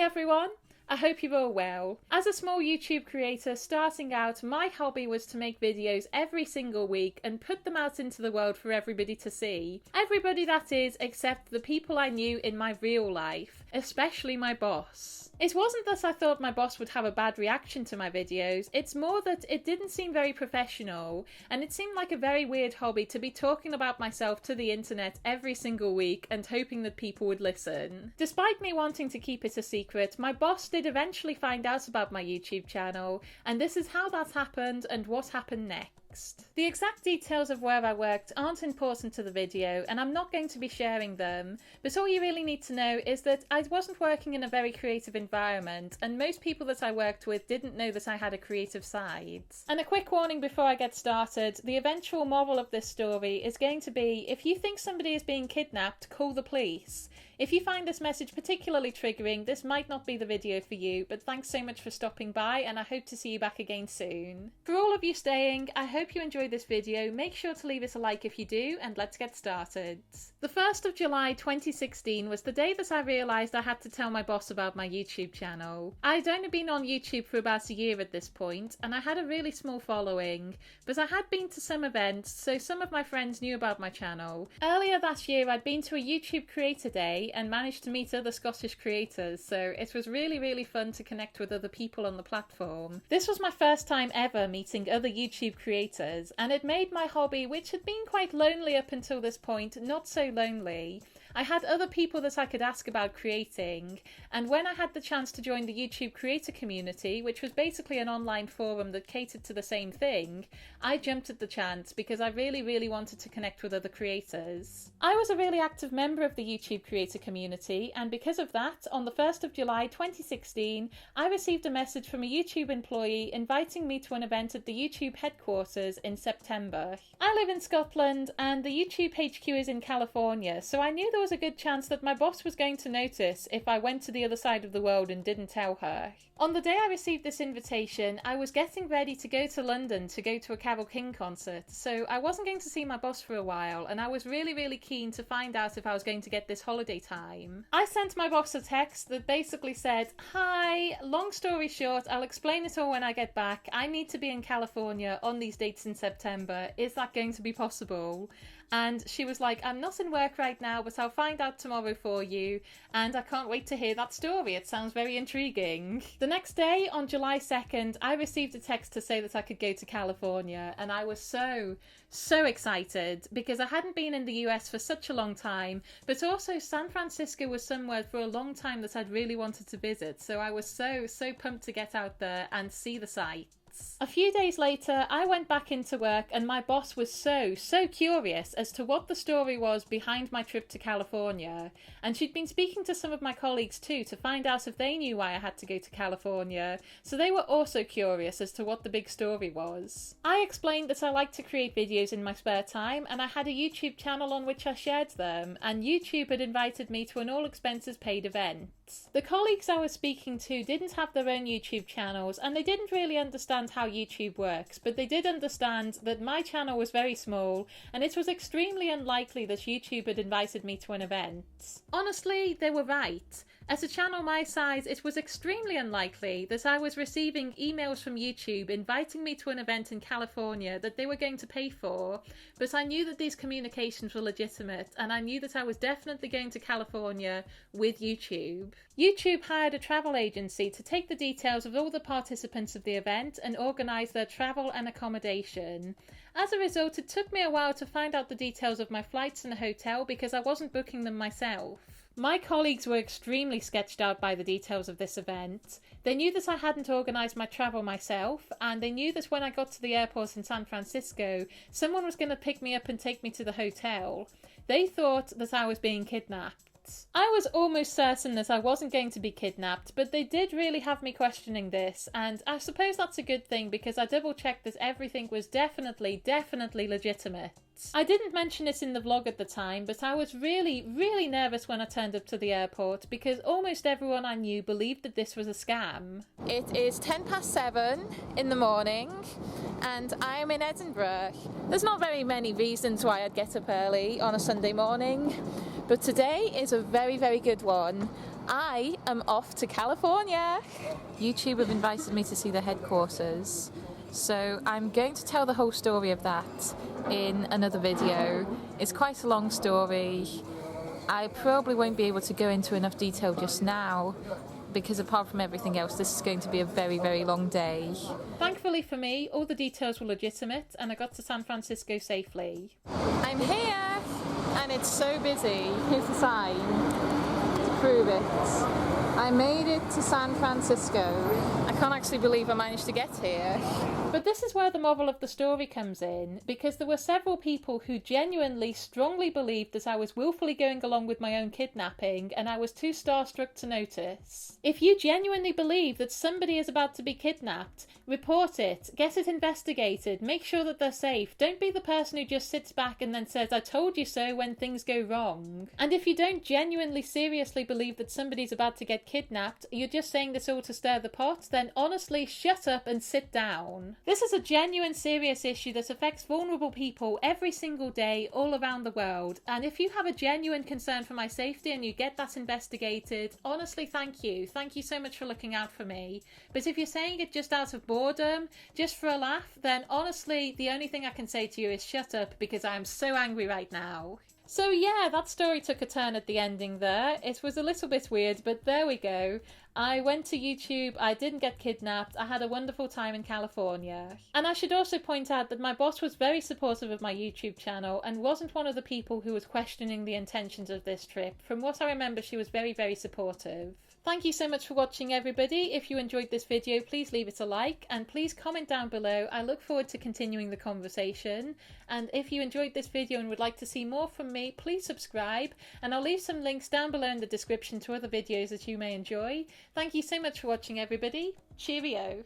everyone! I hope you're all well. As a small YouTube creator starting out, my hobby was to make videos every single week and put them out into the world for everybody to see. Everybody, that is, except the people I knew in my real life, especially my boss. It wasn't that I thought my boss would have a bad reaction to my videos, it's more that it didn't seem very professional, and it seemed like a very weird hobby to be talking about myself to the internet every single week and hoping that people would listen. Despite me wanting to keep it a secret, my boss did eventually find out about my YouTube channel, and this is how that happened and what happened next. The exact details of where I worked aren't important to the video, and I'm not going to be sharing them, but all you really need to know is that I wasn't working in a very creative environment, and most people that I worked with didn't know that I had a creative side. And a quick warning before I get started, the eventual moral of this story is going to be, if you think somebody is being kidnapped, call the police. If you find this message particularly triggering, this might not be the video for you, but thanks so much for stopping by, and I hope to see you back again soon. For all of you staying, I hope you enjoyed this video. Make sure to leave us a like if you do, and let's get started. The 1st of July 2016 was the day that I realised I had to tell my boss about my YouTube channel. I'd only been on YouTube for about a year at this point, and I had a really small following, but I had been to some events, so some of my friends knew about my channel. Earlier that year I'd been to a YouTube Creator Day and managed to meet other Scottish creators, so it was really fun to connect with other people on the platform. This was my first time ever meeting other YouTube creators, and it made my hobby, which had been quite lonely up until this point, not so lonely. I had other people that I could ask about creating, and when I had the chance to join the YouTube creator community, which was basically an online forum that catered to the same thing, I jumped at the chance because I really wanted to connect with other creators. I was a really active member of the YouTube creator community, and because of that, on the 1st of July 2016, I received a message from a YouTube employee inviting me to an event at the YouTube headquarters in September. I live in Scotland, and the YouTube HQ is in California, so I knew there was a good chance that my boss was going to notice if I went to the other side of the world and didn't tell her. On the day I received this invitation, I was getting ready to go to London to go to a Carole King concert, so I wasn't going to see my boss for a while, and I was really keen to find out if I was going to get this holiday time. I sent my boss a text that basically said, "Hi, long story short, I'll explain it all when I get back. I need to be in California on these dates in September. Is that going to be possible?" And she was like, "I'm not in work right now, but I'll find out tomorrow for you, and I can't wait to hear that story. It sounds very intriguing." The next day, on July 2nd, I received a text to say that I could go to California, and I was so excited because I hadn't been in the US for such a long time, but also San Francisco was somewhere for a long time that I'd really wanted to visit, so I was so pumped to get out there and see the sights. A few days later, I went back into work, and my boss was so curious as to what the story was behind my trip to California. And she'd been speaking to some of my colleagues too to find out if they knew why I had to go to California, so they were also curious as to what the big story was. I explained that I like to create videos in my spare time, and I had a YouTube channel on which I shared them, and YouTube had invited me to an all-expenses-paid event. The colleagues I was speaking to didn't have their own YouTube channels, and they didn't really understand how YouTube works, but they did understand that my channel was very small, and it was extremely unlikely that YouTube had invited me to an event. Honestly, they were right. At a channel my size, it was extremely unlikely that I was receiving emails from YouTube inviting me to an event in California that they were going to pay for, but I knew that these communications were legitimate, and I knew that I was definitely going to California with YouTube. YouTube hired a travel agency to take the details of all the participants of the event and organise their travel and accommodation. As a result, it took me a while to find out the details of my flights and hotel because I wasn't booking them myself. My colleagues were extremely sketched out by the details of this event. They knew that I hadn't organised my travel myself, and they knew that when I got to the airport in San Francisco, someone was going to pick me up and take me to the hotel. They thought that I was being kidnapped. I was almost certain that I wasn't going to be kidnapped, but they did really have me questioning this, and I suppose that's a good thing because I double-checked that everything was definitely legitimate. I didn't mention it in the vlog at the time, but I was really nervous when I turned up to the airport because almost everyone I knew believed that this was a scam. It is 7:10 in the morning and I am in Edinburgh. There's not very many reasons why I'd get up early on a Sunday morning, but today is a very good one. I am off to California. YouTube have invited me to see the headquarters, so I'm going to tell the whole story of that in another video. It's quite a long story. I probably won't be able to go into enough detail just now, because apart from everything else, this is going to be a very, very long day. Thankfully for me, all the details were legitimate and I got to San Francisco safely. I'm here and it's so busy. Here's the sign to prove it. I made it to San Francisco. I can't actually believe I managed to get here. But this is where the moral of the story comes in, because there were several people who genuinely, strongly believed that I was willfully going along with my own kidnapping and I was too starstruck to notice. If you genuinely believe that somebody is about to be kidnapped, report it, get it investigated, make sure that they're safe. Don't be the person who just sits back and then says, I told you so, when things go wrong. And if you don't genuinely, seriously believe that somebody's about to get kidnapped, you're just saying this all to stir the pot, then honestly shut up and sit down. This is a genuine, serious issue that affects vulnerable people every single day all around the world, and if you have a genuine concern for my safety and you get that investigated, honestly thank you. Thank you so much for looking out for me. But if you're saying it just out of boredom, just for a laugh, then honestly the only thing I can say to you is shut up, because I am so angry right now. So yeah, that story took a turn at the ending there. It was a little bit weird, but there we go. I went to YouTube, I didn't get kidnapped, I had a wonderful time in California. And I should also point out that my boss was very supportive of my YouTube channel and wasn't one of the people who was questioning the intentions of this trip. From what I remember, she was very, very supportive. Thank you so much for watching, everybody. If you enjoyed this video, please leave it a like and please comment down below. I look forward to continuing the conversation. And if you enjoyed this video and would like to see more from me, please subscribe, and I'll leave some links down below in the description to other videos that you may enjoy. Thank you so much for watching, everybody. Cheerio.